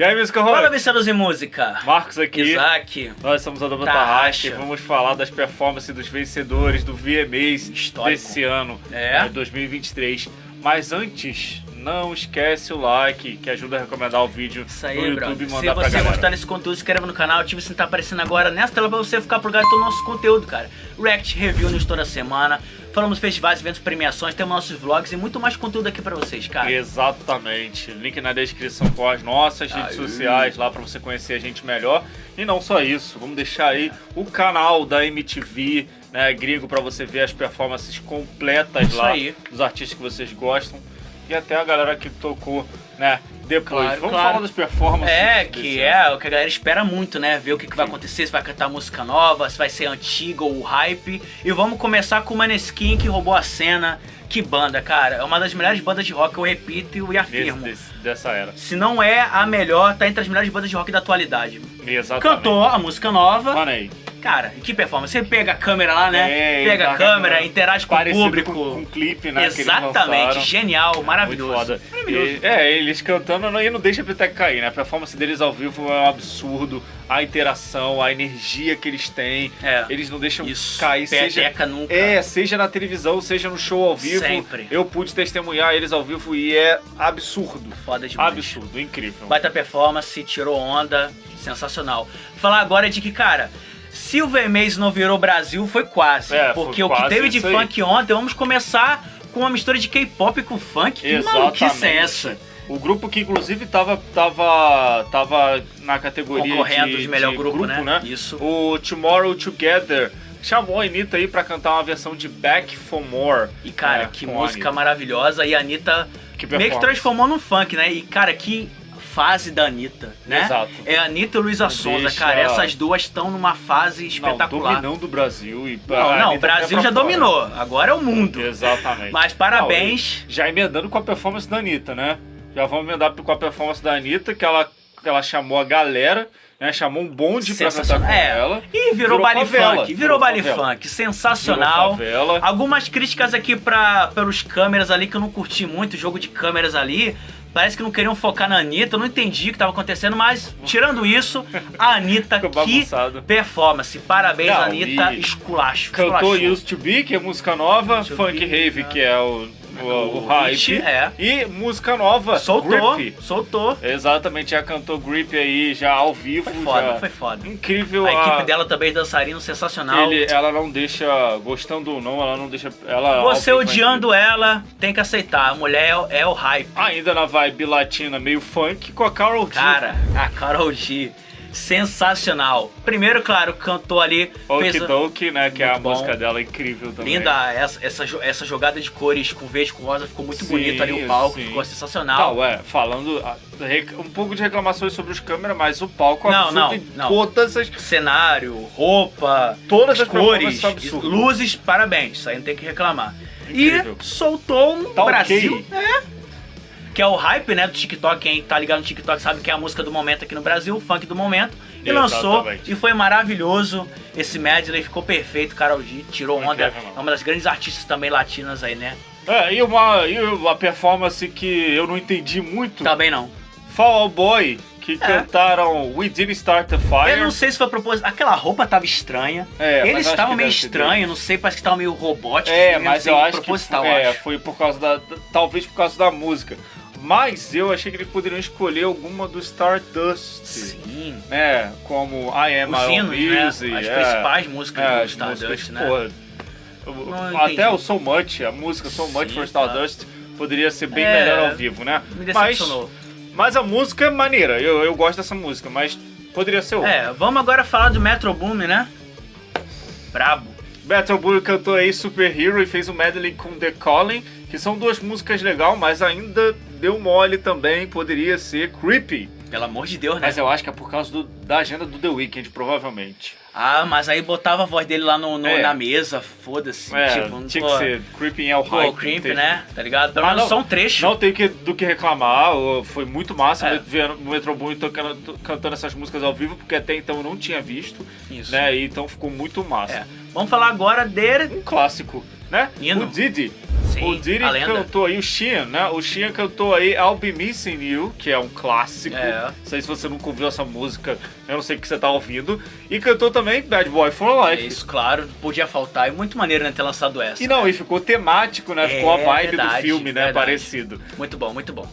E aí, Music Fala, Rock? viciados em música. Marcos aqui. Isaac. Nós somos a Dama Tarraxa. Tarraxa e vamos falar das performances dos vencedores do VMAs Histórico. desse ano, É. 2023. Mas antes, não esquece o like, que ajuda a recomendar o vídeo Isso aí, no YouTube brother. e Se mandar pra você galera. gostar desse conteúdo, se inscreva no canal, ativa o sininho que tá aparecendo agora nessa tela pra você ficar por dentro do nosso conteúdo, cara. React, Review News toda semana. Falamos festivais, eventos, premiações, temos nossos vlogs e muito mais conteúdo aqui pra vocês, cara. Exatamente. Link na descrição com as nossas redes sociais lá pra você conhecer a gente melhor. E não só isso, vamos deixar aí o canal da MTV, né, gringo, pra você ver as performances completas Isso lá aí. dos artistas que vocês gostam. E até a galera que tocou, né, depois. Claro, Vamos claro. falar das performances. É, desse que ano. é o que a galera espera muito, né? Ver o que vai acontecer, se vai cantar música nova, se vai ser antiga ou hype. E vamos começar com o Maneskin, que roubou a cena. Que banda, cara. É uma das melhores bandas de rock, eu repito e afirmo. Dessa era. Se não é a melhor, tá entre as melhores bandas de rock da atualidade. Exatamente. Cantou a música nova. Mano aí. Cara, que performance. Você pega a câmera lá, né? É, pega a tá, câmera, cara, interage com o parecido público. com um clipe, né? que eles Exatamente, lançaram. genial, maravilhoso. Muito foda. Maravilhoso. Eles cantando e não deixa a peteca cair, né? A performance deles ao vivo é um absurdo. A interação, a energia que eles têm. É. Eles não deixam Isso, cair. peteca nunca. Seja na televisão, seja no show ao vivo. Sempre. Eu pude testemunhar eles ao vivo e é absurdo. Foda demais. Absurdo, incrível. Baita performance, tirou onda, sensacional. Falar agora de que, cara, se o VMAs não virou Brasil, foi quase. É, foi porque o que quase teve de isso aí. funk ontem, vamos começar com uma mistura de K-pop com funk. Que maluquice é essa? O grupo que inclusive tava na categoria Concorrendo de melhor grupo, né? Isso. O Tomorrow Together chamou a Anitta aí pra cantar uma versão de Back for More. E, cara, que com a música Anitta. maravilhosa. E a Anitta Que meio que performance. transformou no funk, né? E, cara, que fase da Anitta, né? Exato. É a Anitta e Luísa Sonza, cara. Essas duas estão numa fase espetacular. Dominando o Brasil. E Não, o Brasil já dominou. Agora é o mundo. Exatamente. Mas parabéns. Não, já emendando com a performance da Anitta, né? Já vamos emendar com a performance da Anitta, que ela chamou a galera, né? Chamou um bonde pra cantar com ela. E virou baile favela. funk. Virou baile favela. funk. Sensacional. Virou favela. Algumas críticas aqui pelos câmeras ali, que eu não curti muito, o jogo de câmeras ali. Parece que não queriam focar na Anitta, eu não entendi o que estava acontecendo, mas tirando isso, a Anitta, Ficou que bagunçado. performance. Parabéns, Não, Anitta, e esculacho. Cantou esculachou. Used to Be, que é música nova, Used to Funk Be, Rave, né? que é o hype, é. e música nova, Soltou, Grip. soltou. Exatamente, já cantou Grip aí, já ao vivo. Foi foda, já. foi foda. Incrível. A equipe dela também, dançarino, sensacional. Ela não deixa, gostando ou não, ela não deixa... Ela, Você ao vivo, odiando ela, tem que aceitar. A mulher é o hype. ainda na vibe latina, meio funk, com a Karol G. Cara, a Karol G, sensacional. Primeiro, claro, cantou ali. fez Okidoki, né, que é a Muito bom. música dela, incrível também. linda essa jogada de cores com verde com rosa, ficou muito Sim, bonito ali o palco, sim. ficou sensacional. Não, falando um pouco de reclamações sobre os câmeras, mas o palco Não, absurdo não, em não. todas as... Cenário, roupa, Todas as cores, performances absurdas. luzes, parabéns, isso aí não tem que reclamar. Incrível. E soltou no Tá Brasil, ok. que é o hype, né, do TikTok. Quem tá ligado no TikTok sabe que é a música do momento aqui no Brasil, o funk do momento. E lançou, Exatamente. e foi maravilhoso. Esse medley ficou perfeito, Karol G tirou onda. Incrível, mano. É uma das grandes artistas também latinas aí, né? E uma performance que eu não entendi muito, Também não. Fall Out Boy, que cantaram We Didn't Start the Fire. Eu não sei se foi propósito. Aquela roupa tava estranha. Mas Eles acho estavam que meio deve ser estranhos, não sei, parece que estavam meio robóticos. Mas não sei, eu acho que proposital, eu acho. foi por causa talvez por causa da música. Mas eu achei que eles poderiam escolher alguma do Stardust. Sim. Né? Como I Am Os My Own hinos, né? Music. As principais músicas do as Stardust, músicas, né? Não até entendi. o So Much, a música So Much Sim, for Stardust poderia ser bem É, melhor ao vivo, né? Me decepcionou. Mas a música é maneira, eu gosto dessa música, mas poderia ser outra. Vamos agora falar do Metro Boomin, né? Brabo. Battle Bull cantou aí Super Hero e fez um medley com The Calling, que são duas músicas legais, mas ainda deu mole também, poderia ser Creepy. Pelo amor de Deus, né? Mas eu acho que é por causa da agenda do The Weeknd, provavelmente. Ah, mas aí botava a voz dele lá na mesa, foda-se. Tipo, tinha que ser Creepy é o hype. Pô, Creep, né? Tá ligado? Pelo Mas menos não- só um trecho. Não tem do que reclamar, foi muito massa É. ver o Metro Boomin cantando essas músicas ao vivo, porque até então eu não tinha visto, Isso. né? E então ficou muito massa. Vamos falar agora dele. Um clássico, né? Hino. O Didi. Sim, o Diddy a lenda. cantou aí, o Sheehan, né? O Sheehan cantou aí I'll Be Missing You, que é um clássico. É. Não sei se você nunca ouviu essa música, eu não sei o que você tá ouvindo. E cantou também Bad Boy for Life. Isso, claro, podia faltar. É muito maneiro, né, ter lançado essa. E não, e ficou temático, né? Ficou a vibe do filme, né? verdade. Parecido. Muito bom, muito bom.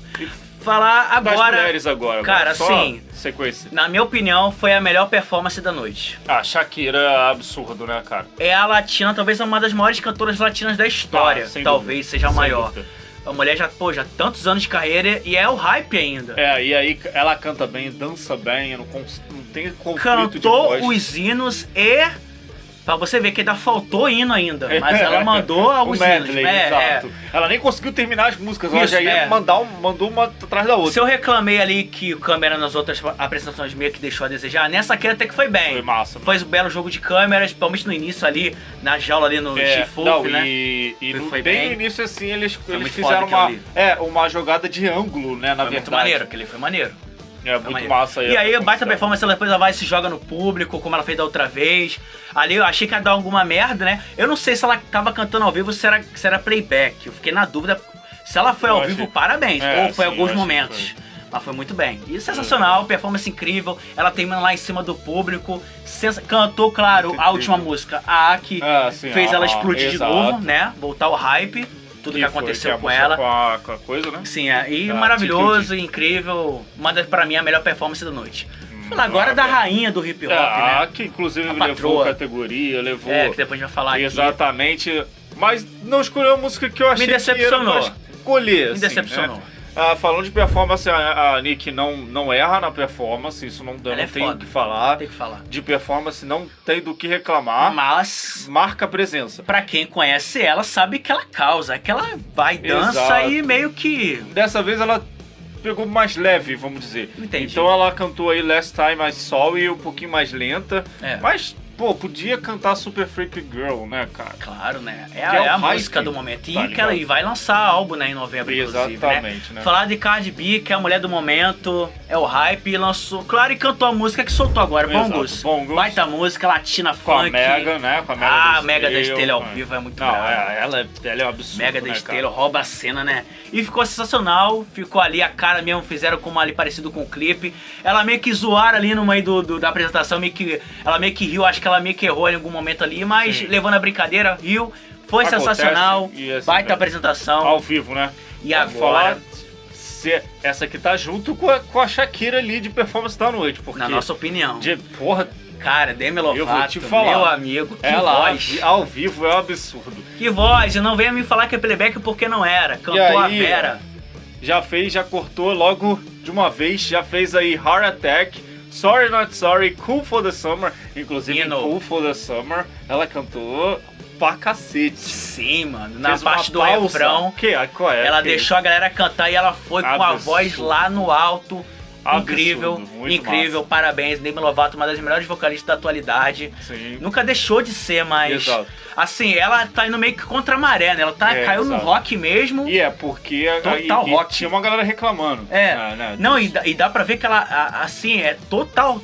Falar Das agora... mulheres agora. Cara, só assim, sequência. na minha opinião, foi a melhor performance da noite. Ah, Shakira é absurdo, né, cara? É a latina, talvez uma das maiores cantoras latinas da história. Sem Talvez dúvida, seja a sem maior. dúvida. A mulher já tantos anos de carreira e é o hype ainda. É, e aí ela canta bem, dança bem, não tem conflito de Cantou voz. os hinos e... Pra você ver que ainda faltou hino ainda, mas ela mandou o os medley, hinos. exato. Ela nem conseguiu terminar as músicas, ela Isso, já ia mandou uma atrás da outra. Se eu reclamei ali que o câmera nas outras apresentações meio que deixou a desejar, nessa aqui até que foi bem. Foi massa. Foi um belo jogo de câmeras, principalmente no início ali, na jaula ali no Chifu, né? E Foi bem bem. no início assim, eles muito fizeram foda aquilo uma jogada de ângulo, né, na Foi verdade. muito maneiro, aquele foi maneiro. É, Foi muito maneiro. massa aí. E aí, baita performance, ela depois ela vai e se joga no público, como ela fez da outra vez. Ali eu achei que ia dar alguma merda, né? Eu não sei se ela tava cantando ao vivo ou se era playback. Eu fiquei na dúvida. Se ela foi ao vivo, parabéns. Ou foi sim, alguns eu momentos. achei Mas foi muito bem. E sensacional, performance incrível. Ela terminando lá em cima do público. Cantou, claro, Muito a última incrível. música, a Aki. Sim, Fez ela explodir de exato. novo, né? Voltar ao hype. Tudo que aconteceu com ela. Com a coisa, né? Sim, e maravilhoso, incrível. Manda pra mim a melhor performance da noite. Falar agora da rainha do hip hop, né? Que inclusive A levou patroa. categoria, levou. Que depois a gente vai falar aqui. Exatamente. Mas não escolheu a música que eu achei Me decepcionou. que era pra escolher. Me assim, decepcionou. Né? Falando de performance, a Nick não erra na performance, isso não Ela é tem o foda. que falar. Tem que falar. De performance não tem do que reclamar. Mas, Marca a presença. pra quem conhece ela, sabe que ela causa. Que ela vai, dança Exato. e meio que... Dessa vez ela pegou mais leve, vamos dizer. Entendi. Então ela cantou aí Last Time I Saw You, um pouquinho mais lenta. É. Mas, pô, podia cantar Super Freak Girl, né, cara? Claro, né? Que É a hype, música do momento. E tá que ela ligado? vai lançar álbum, né, em novembro, inclusive, Exatamente, né? Falar de Cardi B, que é a mulher do momento, é o hype, e lançou, claro, e cantou a música que soltou agora, Exato, Bongos. Bongos. Baita música, latina, Com a funk. Mega, né? Com a Mega A Thee Mega Thee Stallion, Stallion ao né? vivo é muito Não, brava. ela é um absurdo, Mega Thee né, Stallion cara? rouba a cena, né? E ficou sensacional, ficou ali a cara mesmo, fizeram como ali parecido com o clipe. Ela meio que zoaram ali no meio da apresentação, ela meio que riu, acho que ela meio que errou em algum momento ali, mas Sim. levando a brincadeira, riu. Foi Acontece, sensacional, e assim, baita né? apresentação. Ao vivo, né? E Vamos agora? falar se essa aqui tá junto com a Shakira ali de performance da noite, porque... Na nossa opinião. Porra, Cara, Demi Lovato, eu vou te falar. meu amigo, que ela voz. ao vivo é um absurdo. Que voz, e não venha me falar que é playback porque não era. Cantou E a aí, Vera. Já cortou logo de uma vez, já fez aí Heart Attack, Sorry Not Sorry, Cool for the Summer, inclusive em Hino. Cool for the Summer, ela cantou pra cacete. Sim, mano. Na Fez uma parte do pausa. refrão, Qual é? ela Que deixou a galera cantar e ela foi com a Absurdo. voz lá no alto. Absurdo, Incrível, muito incrível, massa. parabéns. Demi Lovato, uma das melhores vocalistas da atualidade. Sim. Nunca deixou de ser, mas. Exato. Assim, ela tá indo meio que contra a maré, né? Ela caiu no exato. rock mesmo. E é porque Total rock. tinha uma galera reclamando. Né, Não, disso. e dá pra ver que ela, assim,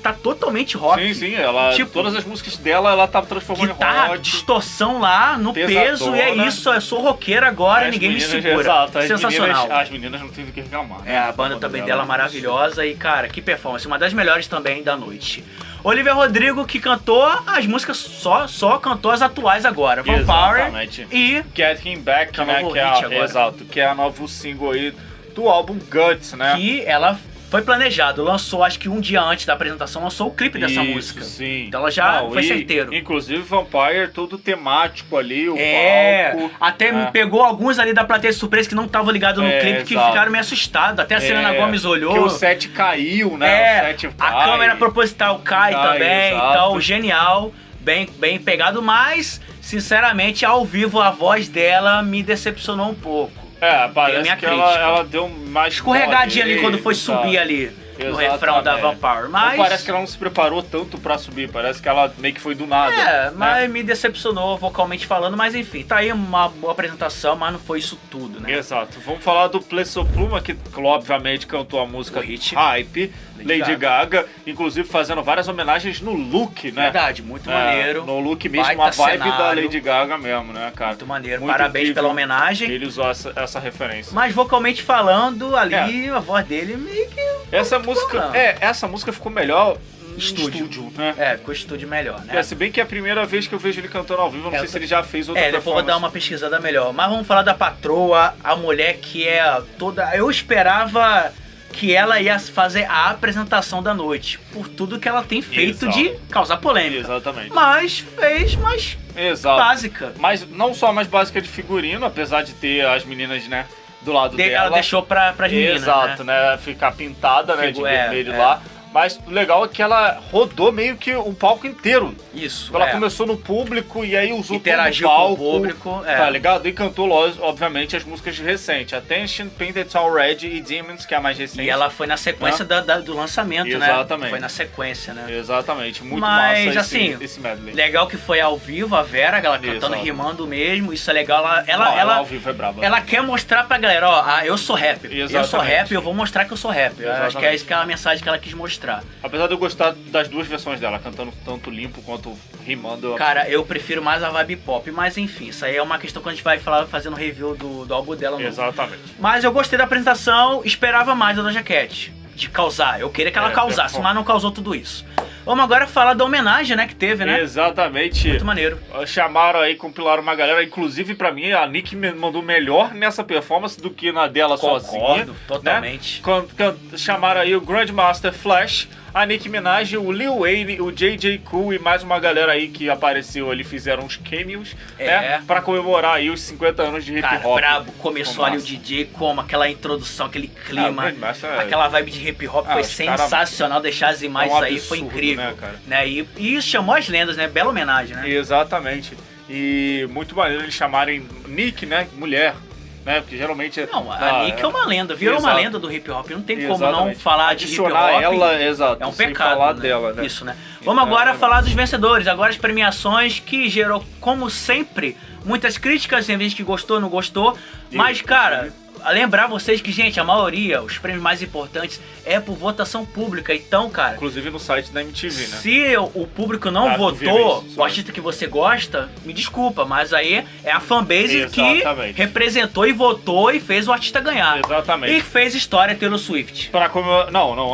tá totalmente rock. Sim, ela. Tipo, todas as músicas dela, ela tá transformando em guitarra, rock. distorção lá no Pesadona. peso, e é isso, eu sou roqueira agora, As ninguém meninas, me segura. Exato, Sensacional. As meninas não tem do que reclamar. É, a banda também dela é maravilhosa e, cara, que performance, uma das melhores também da noite. Olivia Rodrigo, que cantou as músicas, só cantou as atuais agora, Vampire Exatamente. e Getting Back, Que é o né? novo Que é, hit agora. exato, que é a novo single aí do álbum Guts, né? que ela foi planejado, lançou acho que um dia antes da apresentação, lançou o clipe dessa Isso, música. Sim. Então ela já foi certeiro. Inclusive Vampire, todo temático ali, o palco. Até pegou alguns ali da plateia de surpresa que não estavam ligados no clipe, que exato. ficaram meio assustados. Até a Selena Gomes olhou. Que o set caiu, né? O set a cai. câmera proposital cai também, exato. então genial, bem pegado, mas sinceramente ao vivo a voz dela me decepcionou um pouco. Parece minha que crítica. ela deu mais Escorregadinha ali quando foi exato. subir ali no refrão da Vampire, mas... Não parece que ela não se preparou tanto pra subir, parece que ela meio que foi do nada. né? Mas me decepcionou vocalmente falando, mas enfim, tá aí uma boa apresentação, mas não foi isso tudo, né? Exato. Vamos falar do Peso Pluma, que obviamente cantou a música O hit. Hype, Lady Gaga, inclusive fazendo várias homenagens no look, né? Verdade, muito maneiro. No look mesmo, Baita uma vibe cenário. da Lady Gaga mesmo, né, cara? Muito maneiro, Muito parabéns incrível. pela homenagem. Ele usou essa referência. Mas vocalmente falando, ali a voz dele meio que... Essa música, essa música ficou melhor no Estúdio. estúdio, né? ficou estúdio melhor, né? Se bem que é a primeira vez que eu vejo ele cantando ao vivo, eu não sei se ele já fez outra depois eu vou dar performance. uma pesquisada melhor. Mas vamos falar da patroa, a mulher que é toda... Eu esperava que ela ia fazer a apresentação da noite, por tudo que ela tem feito Exato. de causar polêmica. Exatamente. Mas fez mais Exato. básica. Mas não só mais básica de figurino, apesar de ter as meninas, né, do lado dela. Ela deixou pras meninas, Exato, né? Ficar pintada, né, de vermelho lá. Mas o legal é que ela rodou meio que o palco inteiro. Isso. Ela começou no público e aí usou interagiu todo o palco, com o público. Tá ligado? E cantou, obviamente, as músicas recentes. Attention, Painted Already e Demons, que é a mais recente. E ela foi na sequência do lançamento, Exatamente. né? Foi na sequência, né? Exatamente. Muito Mas, massa assim, esse medley. Legal que foi ao vivo, a Vera, ela cantando, Exato. rimando mesmo. Isso é legal. Ela ao vivo é braba. Ela quer mostrar pra galera, ó, eu sou rapper. Eu sou Exatamente. rapper, eu vou mostrar que eu sou rapper. Eu acho que é isso que é a mensagem que ela quis mostrar. Apesar de eu gostar das duas versões dela, cantando tanto limpo quanto rimando. Cara, eu prefiro mais a vibe pop, mas enfim, isso aí é uma questão que a gente vai falar fazendo review do álbum dela novo. Exatamente. Mas eu gostei da apresentação, esperava mais da Doja Cat, de causar. Eu queria que ela causasse, mas não causou tudo isso. Vamos agora falar da homenagem, né, que teve, né? Exatamente. Muito maneiro. Chamaram aí, compilaram uma galera. Inclusive, pra mim, a Nick me mandou melhor nessa performance do que na dela sozinha. Concordo, totalmente. Né? Chamaram aí o Grandmaster Flash, a Nicki Minaj, o Lil Wayne, o JJ Cool e mais uma galera aí que apareceu ali, fizeram uns cameos, né? Pra comemorar aí os 50 anos de hip hop. Cara, brabo. Começou ali o DJ como aquela introdução, aquele clima, aquela vibe de hip hop foi sensacional. Deixar as imagens aí foi incrível. Né? E chamou as lendas, né? Bela homenagem, né? Exatamente. E muito maneiro eles chamarem Nick, né? Mulher. Né? Porque geralmente... Não, a Nick é uma lenda, virou uma lenda do hip hop. Não tem como não falar de hip hop. Ela, exato, é um sem pecado, falar né? dela, né? Isso, né? Vamos agora falar dos vencedores. Agora as premiações que gerou, como sempre, muitas críticas. Tem gente que gostou, não gostou. Mas, cara... Lembrar vocês que, gente, a maioria, os prêmios mais importantes é por votação pública. Então, cara... Inclusive no site da MTV, né? Se o público não votou o artista que você gosta, me desculpa, mas aí é a fanbase que representou e votou e fez o artista ganhar. Exatamente. E fez história Taylor Swift.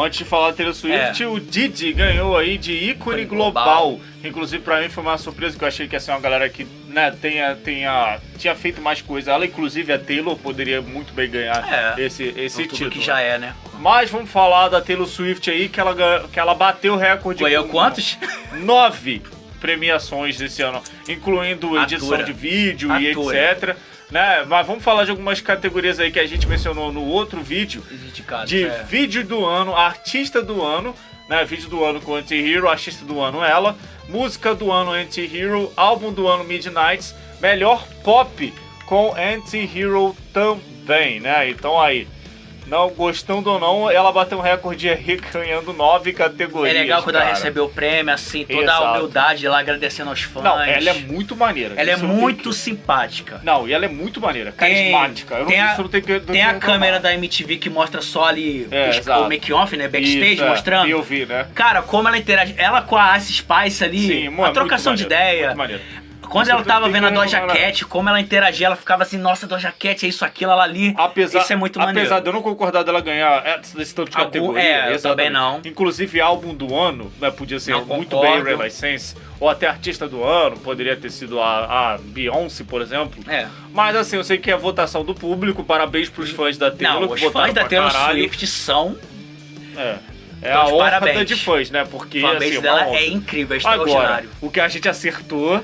Antes de falar Taylor Swift, o Didi ganhou aí de ícone global. Inclusive, pra mim foi uma surpresa, que eu achei que ia ser uma galera que, né, tinha feito mais coisa. Ela, inclusive, a Taylor, poderia muito bem ganhar esse título. Que já é, né? Mas vamos falar da Taylor Swift aí, que ela bateu o recorde. Ganhou quantos? 9 premiações desse ano, incluindo edição de vídeo e etc. Né? Mas vamos falar de algumas categorias aí que a gente mencionou no outro vídeo. De vídeo do ano, artista do ano, né? Vídeo do ano com Anti-Hero, artista do ano ela, música do ano Anti-Hero, álbum do ano Midnights, melhor pop com Anti-Hero também, né? Então aí, não gostando ou não, ela bateu um recorde aí ganhando 9 categorias. É legal quando ela recebeu o prêmio, assim, toda a humildade, ela agradecendo aos fãs. Não, ela é muito maneira. Ela é muito simpática. Não, e ela é muito maneira, carismática. Tem a câmera da MTV que mostra só ali o make-off, né? Backstage, mostrando. Eu vi, né? Cara, como ela interage. Ela com a Ice Spice ali, uma trocação de ideia. Muito maneiro. Quando ela tava vendo a Doja Cat, como ela interagia, ela ficava assim, nossa, Doja Cat, é isso, aquilo, ela ali. Isso é muito maneiro. Apesar de eu não concordar dela ganhar desse tanto de categoria. Eu também não. Inclusive, álbum do ano, né, podia ser muito bem Renaissance, ou até artista do ano, poderia ter sido a Beyoncé, por exemplo. Mas assim, eu sei que é votação do público, parabéns pros fãs da Taylor. Não, os fãs da Taylor Swift são... É a horda de fãs, né? Porque a fanbase dela é incrível, é extraordinário. Agora, o que a gente acertou...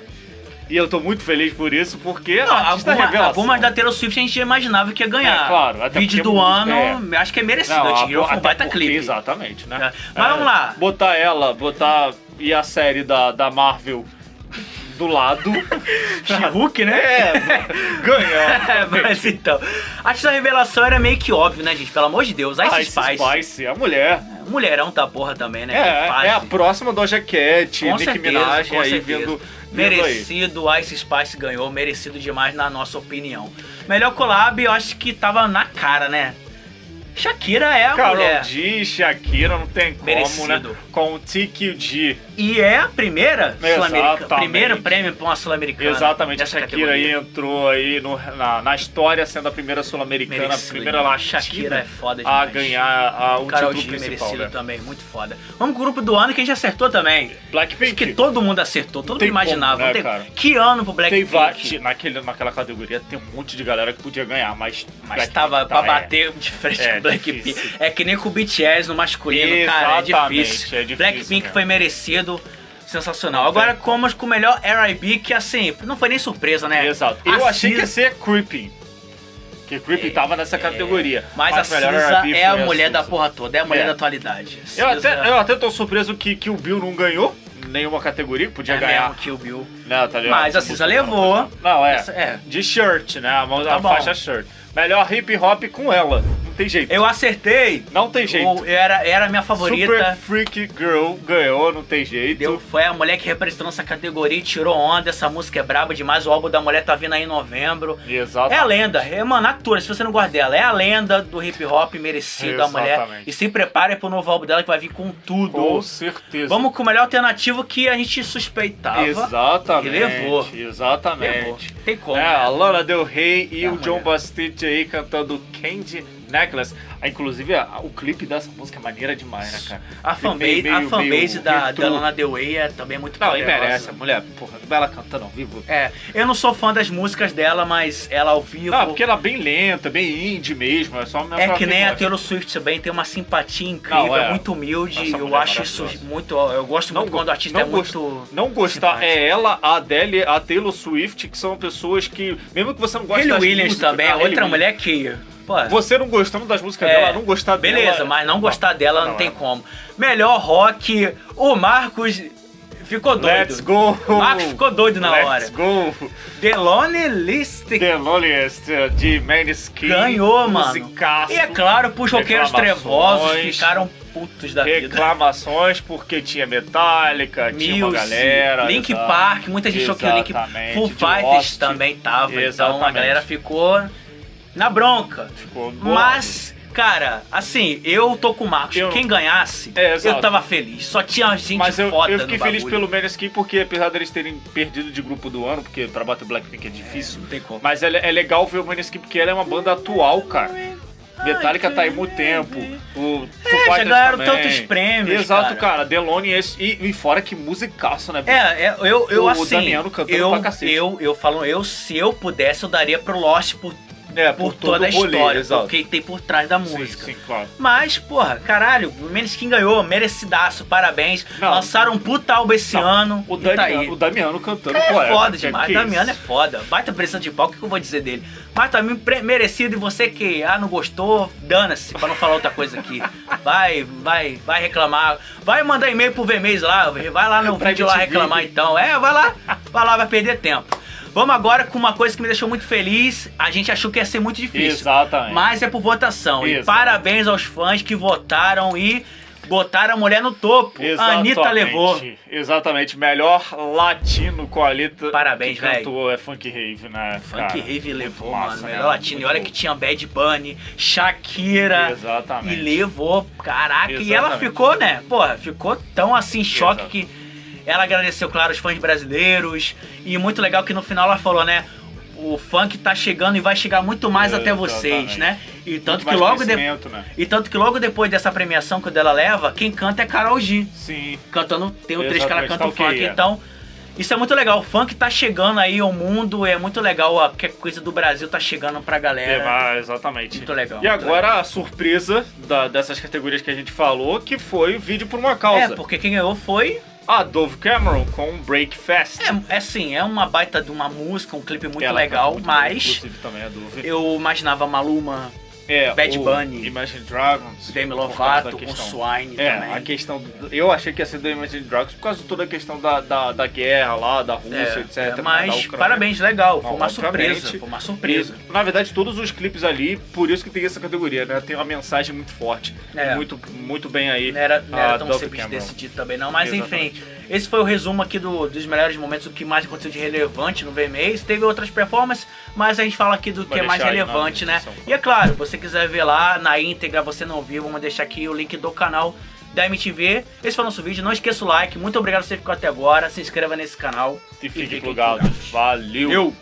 E eu tô muito feliz por isso, porque algumas da Taylor Swift a gente já imaginava que ia ganhar. Claro. Até vídeo do ano, acho que é merecido. Foi um baita clipe. Exatamente, né? Mas vamos lá. Botar e a série da Marvel do lado. She-Hulk, né? Ganhar. Mas então, acho que a revelação era meio que óbvio, né, gente? Pelo amor de Deus, Ice Spice, a mulher. Mulherão da porra também, né? É a próxima Doja Cat, Nicki Minaj, aí vindo... Merecido, Ice Spice ganhou, merecido demais na nossa opinião. Melhor collab, eu acho que tava na cara, né? Shakira é a Karol mulher. G, Shakira, não tem como, Merecido. né? Com o TQG. E é a primeira sul-americana. Exatamente. Primeiro prêmio pra uma sul-americana. Exatamente, a nessa Shakira aí entrou aí na história sendo a primeira sul-americana, a Merecido, primeira demais. latina Shakira é foda a demais. ganhar o Karol título G principal, merecido né? também, muito foda. Vamos pro grupo do ano que a gente acertou também. Blackpink. Acho que todo mundo acertou, todo mundo Tem imaginava. como, né, Tem- cara? Que ano pro Tem Blackpink? naquela categoria tem um monte de galera que podia ganhar, mas Blackpink Tava pra tá, bater de frente É com o Blackpink. difícil. É que nem com o BTS no masculino, cara, é Exatamente, difícil. é difícil Blackpink mesmo. foi merecido, sensacional. Não Agora tem como com o melhor R&B, que assim, não foi nem surpresa, né? Exato. Eu A achei que ia Cis- ser Creeping. Que Creeping tava nessa categoria. Mas a melhor Cisa R&B é a foi mulher da Cisa. porra toda, é a mulher É. da atualidade. Eu até tô surpreso que o Bill não ganhou nenhuma categoria, podia ganhar. mesmo que o Bill. Né, tá ligado? Mas a Cisa levou. Não, Essa- é. De shirt, né? A Tá bom. faixa shirt. Melhor hip hop com ela. Não tem jeito. Eu acertei. Não tem jeito. Era a minha favorita. Super Freak Girl ganhou, não tem jeito. Foi a mulher que representou nossa categoria e tirou onda. Essa música é braba demais. O álbum da mulher tá vindo aí em novembro. Exatamente. É a lenda, mano, ator, se você não gosta dela, é a lenda do hip hop merecido, a mulher. Exatamente. E se prepare pro novo álbum dela que vai vir com tudo. Com certeza. Vamos com o melhor alternativo que a gente suspeitava. Exatamente. E levou. Exatamente. Levou. Tem como. É, né? a Lana Del Rey e É a o John mulher. Bastille aí cantando Candy Necklace. Inclusive, o clipe dessa música é maneira demais, né, cara? A fanbase, meio da retrô. Lana Del Rey é também muito Não, e poderosa. merece. A mulher, porra, ela cantando ao vivo. É, eu não sou fã das músicas dela, mas ela ao vivo... Não, porque ela é bem lenta, bem indie mesmo. É só mesmo É pra que quem nem a gosta. Taylor Swift também, tem uma simpatia incrível, Não, é. muito humilde. Essa Eu mulher é acho isso maravilhosa. muito... Eu gosto muito quando o artista é muito... Não gostar simpático. é ela, a Adele, a Taylor Swift, que são pessoas que, mesmo que você não goste Hayley das Williams músicas, também, a é Hayley outra Williams, mulher que... Pô, Você não gostando das músicas é, dela, não gostar dela... beleza, mas não gostar dela não tem como. Melhor rock, o Marcos ficou doido. Let's go! O Marcos ficou doido na hora. Let's go! The Lonely List The Loneliest de Maneskin. ganhou, mano. Musicaço. E é claro, pros roqueiros Reclamações. trevosos ficaram putos da vida. Reclamações porque tinha Metallica, tinha uma Muse, galera. Link exato. Park, muita gente achou que o Link Exatamente, Full de Fighters Lost. também tava, então a Exatamente. galera ficou na bronca. Ficou boa. Mas, cara, assim, eu tô com o Marcos. Eu- Quem ganhasse, É, exato. eu tava feliz. Só tinha gente Mas eu foda fiquei no feliz bagulho. pelo Maneskin porque apesar deles terem perdido de grupo do ano, porque pra bater o Blackpink é difícil, Não tem como. mas é legal ver o Maneskin porque ela é uma banda atual, cara. Metallica tá aí há muito tempo. O Foo já Fighters ganharam também. tantos prêmios, Exato, cara. cara. Delone e fora que musicaço, né? Eu O assim, Damiano cantando pra cacete. eu falo, se eu pudesse, eu daria pro Lost por por toda a todo o rolê, história, exato. porque tem por trás da Sim, música. sim, claro. Mas, porra, caralho, o Maneskin ganhou, merecidaço, parabéns. Não. Lançaram um puta álbum esse ano. O e tá aí. Damiano cantando É poeta, foda que demais, que Damiano é isso? foda. Baita pressão de palco, o que eu vou dizer dele? Mas também merecido, e você que não gostou, dana-se, pra não falar outra coisa aqui. Vai reclamar. Vai mandar e-mail pro VMAs lá, vai lá no Pra vídeo lá MTV. reclamar então. Vai lá, vai perder tempo. Vamos agora com uma coisa que me deixou muito feliz. A gente achou que ia ser muito difícil. Exatamente. Mas é por votação. E Exato. parabéns aos fãs que votaram e botaram a mulher no topo. A Exatamente. Anitta levou. Exatamente. Melhor latino com a Anitta. Parabéns, que velho. cantou, é Funk Rave, né? Funk cara? Rave levou, Massa, mano. né? Melhor latino. E olha que tinha Bad Bunny, Shakira. Exatamente. E levou, caraca. E ela Exatamente. ficou, né? Porra, ficou tão assim em choque Exato. que ela agradeceu, claro, os fãs brasileiros. E muito legal que no final ela falou, né? O funk tá chegando e vai chegar muito mais até vocês, Exatamente. né? E tanto, Muito que mais logo conhecimento, né? e tanto que logo depois dessa premiação que ela leva, quem canta é Karol G. Sim. Cantando, tem um trecho que ela Exatamente, canta o tá ok, funk. é. Então, isso é muito legal. O funk tá chegando aí ao mundo, é muito legal. Porque a coisa do Brasil tá chegando pra galera. Exatamente. Muito legal. E muito agora a surpresa dessas categorias que a gente falou, que foi o Vídeo por uma legal. Causa. Porque quem ganhou foi... A Dove Cameron com Breakfast. É assim, é uma baita de uma música, um clipe muito Ela legal, canta muito bem, mas inclusive também a Dove. eu imaginava Maluma, Bad o Bunny, Imagine Dragons. Demi por causa Lovato da com questão. Swine A também. questão. Eu achei que ia ser do Imagine Dragons por causa de toda a questão da guerra lá, da Rússia, etc. da Mas Ucrânia. parabéns, legal, foi Não, uma obviamente. surpresa, foi uma surpresa. E, na verdade, todos os clipes ali, por isso que tem essa categoria, né? Tem uma mensagem muito forte. É. Muito bem aí. Não era a tão Dove simples de Cameron. decidir também não, mas Exatamente. enfim, Esse foi o resumo aqui dos melhores momentos, o que mais aconteceu de relevante no VMAs. Teve outras performances, mas a gente fala aqui do que é mais relevante, né? E é claro, se você quiser ver lá na íntegra, você não viu, vamos deixar aqui o link do canal da MTV. Esse foi o nosso vídeo, não esqueça o like. Muito obrigado por você ficou até agora. Se inscreva nesse canal e fique plugado. Valeu!